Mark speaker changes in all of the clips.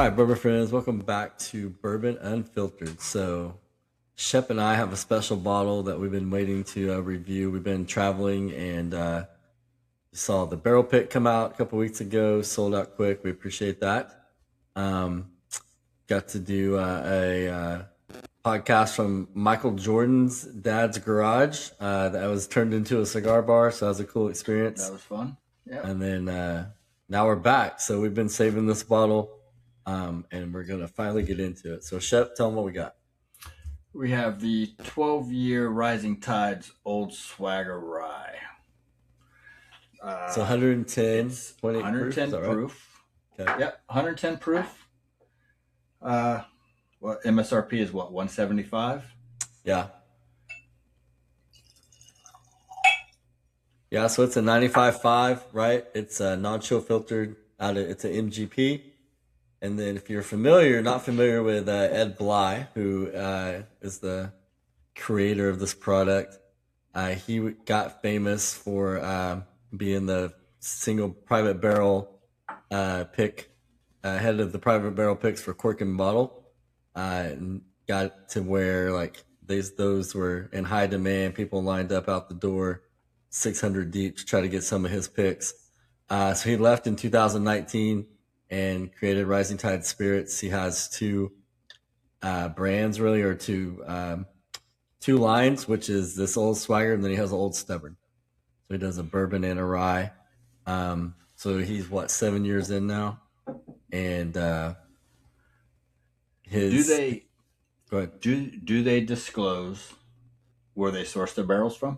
Speaker 1: right, bourbon friends, welcome back to Bourbon Unfiltered. So, Shep and I have a special bottle that we've been waiting to review. We've been traveling and saw the barrel pick come out a couple weeks ago, sold out quick. We appreciate that. Um, got to do a podcast from Michael Jordan's dad's garage that was turned into a cigar bar. So, that was a cool experience.
Speaker 2: That was fun. Yeah.
Speaker 1: And then now we're back. So, we've been saving this bottle. And we're going to finally get into it. So, Shep, tell them what we got.
Speaker 2: We have the 12-year Rising Tides Old Swagger Rye.
Speaker 1: So 110, 20
Speaker 2: 110 proof.
Speaker 1: Right? Okay.
Speaker 2: Yep, 110 proof. What MSRP is what, 175?
Speaker 1: Yeah. Yeah, so it's a 95.5, right? It's a non-chill filtered it's an MGP. And then if you're not familiar with Ed Bly, who is the creator of this product, he got famous for being the single private barrel pick, head of the private barrel picks for Cork and Bottle. And got to where like those were in high demand. People lined up out the door, 600 deep, to try to get some of his picks. So he left in 2019. And created Rising Tide Spirits. He has two brands, really, or two lines, which is this Old Swagger, and then he has an Old Stubborn. So he does a bourbon and a rye. So he's 7 years in now, and
Speaker 2: go ahead. Do they disclose where they source their barrels from?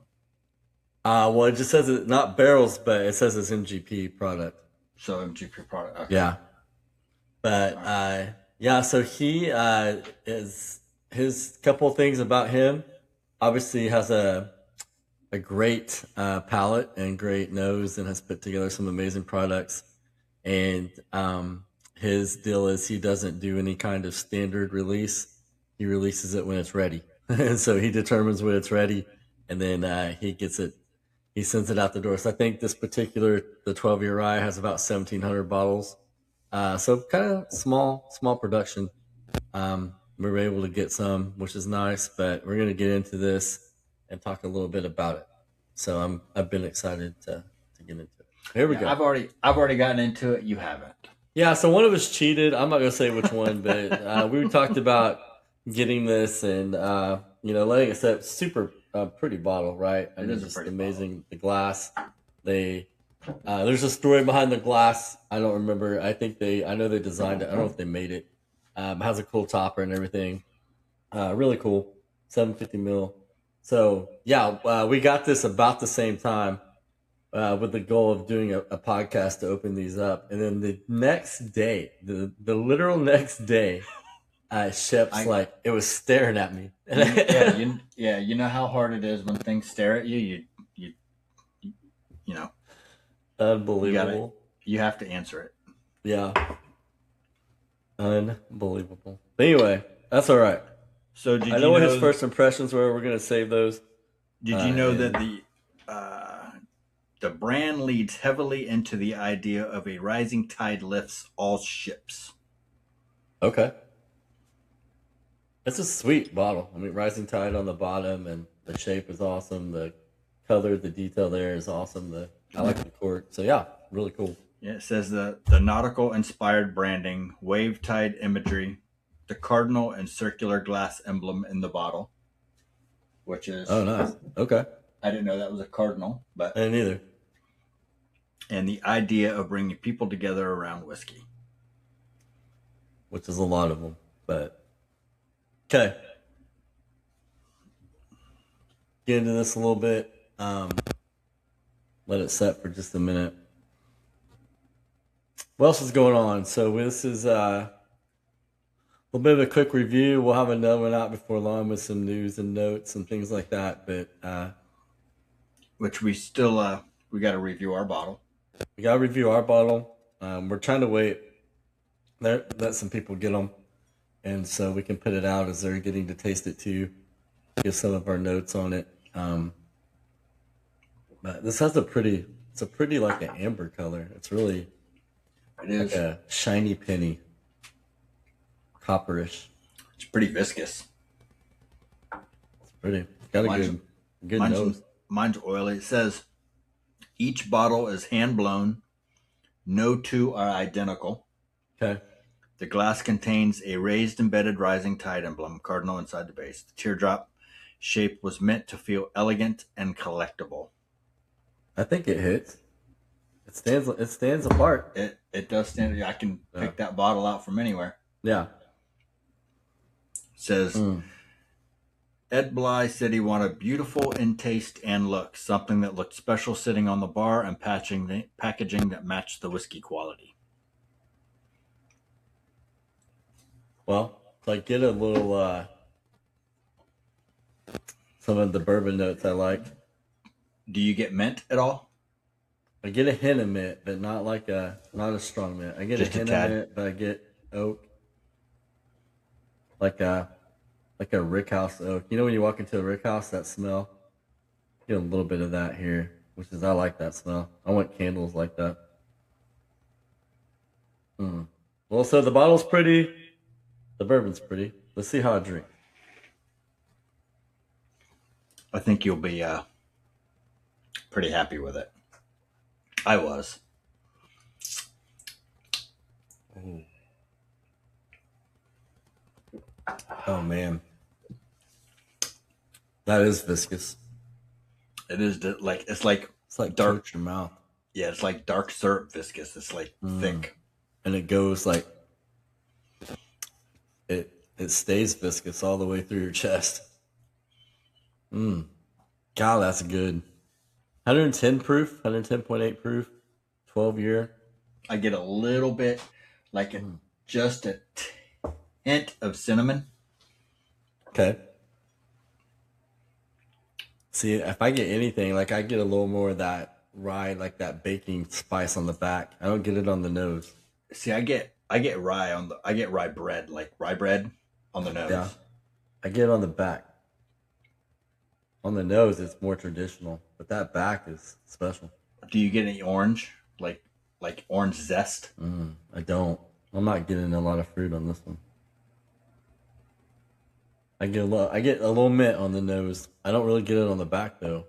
Speaker 1: Well, it just says it, not barrels, but it says it's MGP product.
Speaker 2: So MGP product. Okay.
Speaker 1: Yeah. But yeah, so he is his couple of things about him. Obviously, he has a great palate and great nose, and has put together some amazing products. And his deal is he doesn't do any kind of standard release. He releases it when it's ready. So he determines when it's ready, and then he gets it. He sends it out the door. So I think this particular, the 12-year rye, has about 1,700 bottles. So kind of small production. We were able to get some, which is nice, but we're going to get into this and talk a little bit about it. So I've been excited to get into it. Here we go.
Speaker 2: I've already gotten into it. You haven't.
Speaker 1: Yeah. So one of us cheated. I'm not going to say which one, but we talked about getting this and, letting it set. Super pretty bottle, right?
Speaker 2: It is just
Speaker 1: amazing.
Speaker 2: Bottle.
Speaker 1: The glass, there's a story behind the glass. I don't remember. I know they designed it. I don't know if they made it. It has a cool topper and everything. Really cool. 750 mil. So yeah, we got this about the same time with the goal of doing a podcast to open these up. And then the next day, the literal next day, Shep's it was staring at me.
Speaker 2: You know how hard it is when things stare at you. You know.
Speaker 1: Unbelievable.
Speaker 2: You have to answer it.
Speaker 1: Yeah. Unbelievable. But anyway, that's all right.
Speaker 2: So
Speaker 1: I know what his first impressions were. We're going to save those.
Speaker 2: Did you know that the brand leads heavily into the idea of a rising tide lifts all ships?
Speaker 1: Okay. It's a sweet bottle. I mean, Rising Tide on the bottom, and the shape is awesome. The color, the detail there is awesome. I like the cork. So yeah, really cool.
Speaker 2: Yeah, it says the nautical inspired branding, wave tide imagery, the cardinal and circular glass emblem in the bottle, which is
Speaker 1: nice. Okay.
Speaker 2: I didn't know that was a cardinal, but
Speaker 1: I didn't either.
Speaker 2: And the idea of bringing people together around whiskey,
Speaker 1: which is a lot of them, but okay. Get into this a little bit. Let it set for just a minute. What else is going on? So this is a little bit of a quick review. We'll have another one out before long with some news and notes and things like that. But
Speaker 2: which we still we got to review our bottle.
Speaker 1: We got to review our bottle. We're trying to wait. Let some people get them, and so we can put it out as they're getting to taste it too. Give some of our notes on it. But this has it's a pretty like an amber color. It is like a shiny penny. copperish.
Speaker 2: It's pretty viscous.
Speaker 1: It's pretty. It's got a good nose.
Speaker 2: Mine's oily. It says each bottle is hand blown. No two are identical.
Speaker 1: Okay.
Speaker 2: The glass contains a raised embedded rising tide emblem, cardinal inside the base. The teardrop shape was meant to feel elegant and collectible.
Speaker 1: I think it hits. It stands apart.
Speaker 2: It does stand. I can pick that bottle out from anywhere.
Speaker 1: Yeah.
Speaker 2: It says Ed Bly said he wanted beautiful in taste and look, something that looked special sitting on the bar and packaging that matched the whiskey quality.
Speaker 1: Well, like get a little some of the bourbon notes I like.
Speaker 2: Do you get mint at all?
Speaker 1: I get a hint of mint, but not a strong mint. I get
Speaker 2: Just
Speaker 1: a
Speaker 2: a
Speaker 1: hint
Speaker 2: tad.
Speaker 1: of mint, but I get oak. Like a rickhouse oak. You know when you walk into a rickhouse, that smell? Get a little bit of that here, which is I like that smell. I want candles like that. Well, so the bottle's pretty. The bourbon's pretty. Let's see how I drink.
Speaker 2: I think you'll be pretty happy with it. I was.
Speaker 1: Oh man, that is viscous.
Speaker 2: It is it's
Speaker 1: like
Speaker 2: dark.
Speaker 1: coats your mouth,
Speaker 2: Yeah, it's like dark syrup viscous. It's like thick.
Speaker 1: and it goes like it stays viscous all the way through your chest. God, that's good. 110 proof, 110.8 proof, 12-year.
Speaker 2: I get a little bit, just a hint of cinnamon.
Speaker 1: Okay. See, if I get anything, like I get a little more of that rye, like that baking spice on the back. I don't get it on the nose.
Speaker 2: See, I get rye I get rye bread, like rye bread on the nose.
Speaker 1: Yeah. I get it on the back. On the nose, it's more traditional, but that back is special.
Speaker 2: Do you get any orange, like orange zest?
Speaker 1: I don't. I'm not getting a lot of fruit on this one. I get a little mint on the nose. I don't really get it on the back though.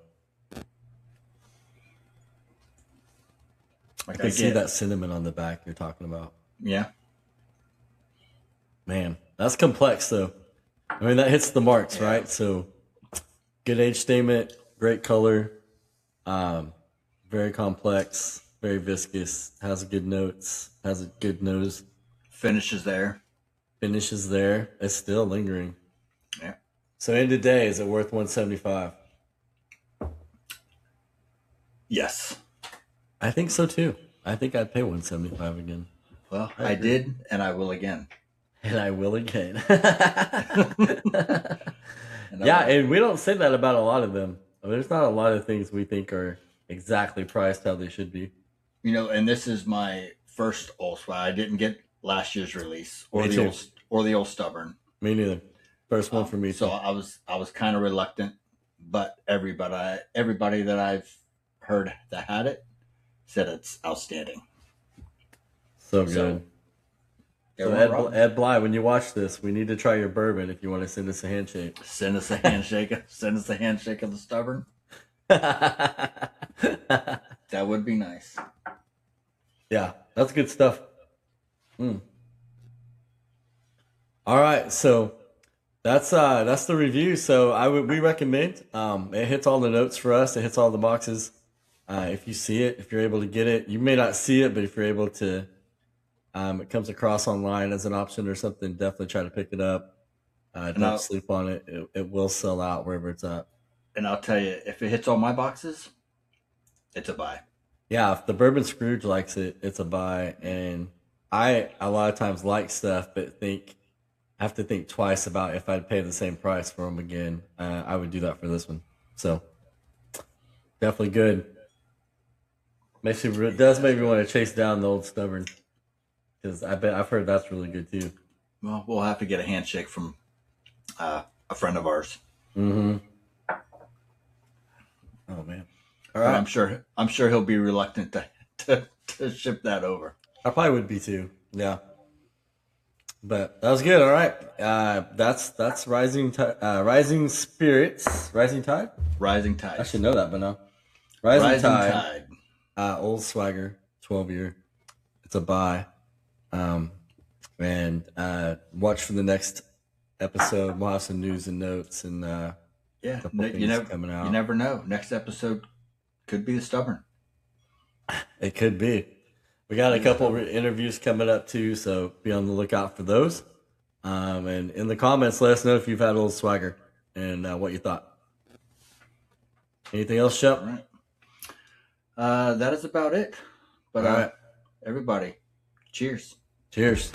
Speaker 1: I can see that cinnamon on the back you're talking about.
Speaker 2: Yeah.
Speaker 1: Man, that's complex though. I mean, that hits the marks, right? So, good age statement, great color, very complex, very viscous, has good notes, has a good nose.
Speaker 2: Finishes there.
Speaker 1: It's still lingering.
Speaker 2: Yeah.
Speaker 1: So, end of day, is it worth $175?
Speaker 2: Yes.
Speaker 1: I think so too. I think I'd pay $175 again.
Speaker 2: Well, I did, and I will again.
Speaker 1: And I will again. Yeah, and we don't say that about a lot of them. There's not a lot of things we think are exactly priced how they should be.
Speaker 2: And this is my first Old Spice. I didn't get last year's release or
Speaker 1: Me
Speaker 2: the
Speaker 1: too.
Speaker 2: old Stubborn.
Speaker 1: Me neither. First one for me too.
Speaker 2: So I was kind of reluctant, but everybody that I've heard that had it said it's outstanding.
Speaker 1: So good. So Ed Bly, when you watch this, we need to try your bourbon if you want to send us a handshake.
Speaker 2: Send us a handshake. Send us a handshake of the Stubborn.
Speaker 1: That
Speaker 2: would be nice.
Speaker 1: Yeah, that's good stuff. All right, so that's the review. So we recommend. It hits all the notes for us. It hits all the boxes. If you see it, if you're able to get it, you may not see it, but if you're able to, it comes across online as an option or something. Definitely try to pick it up. Don't sleep on it. It will sell out wherever it's at.
Speaker 2: And I'll tell you, if it hits all my boxes, it's a buy.
Speaker 1: Yeah, if the Bourbon Scrooge likes it, it's a buy. And I a lot of times like stuff, but I have to think twice about if I'd pay the same price for them again. I would do that for this one. So definitely good. It does make me want to chase down the old Stubborn, because I've heard that's really good too.
Speaker 2: Well, we'll have to get a handshake from a friend of ours.
Speaker 1: Mm-hmm. Oh man! All right.
Speaker 2: I'm sure he'll be reluctant to ship that over.
Speaker 1: I probably would be too. Yeah. But that was good. All right. That's Rising Spirits. Rising Tide?
Speaker 2: Rising
Speaker 1: I
Speaker 2: Tide.
Speaker 1: should know that, but no.
Speaker 2: Rising Tide.
Speaker 1: Old Swagger, 12-year. It's a buy. And watch for the next episode. We'll have some news and notes and
Speaker 2: Yeah,
Speaker 1: couple
Speaker 2: you
Speaker 1: things coming out.
Speaker 2: never know. Next episode could be the stubborn.
Speaker 1: It could be. We got a couple interviews coming up too, so be on the lookout for those. And in the comments, let us know if you've had Old Swagger and what you thought. Anything else, Shep?
Speaker 2: All right. That is about it. But
Speaker 1: All right.
Speaker 2: everybody, cheers.
Speaker 1: Cheers.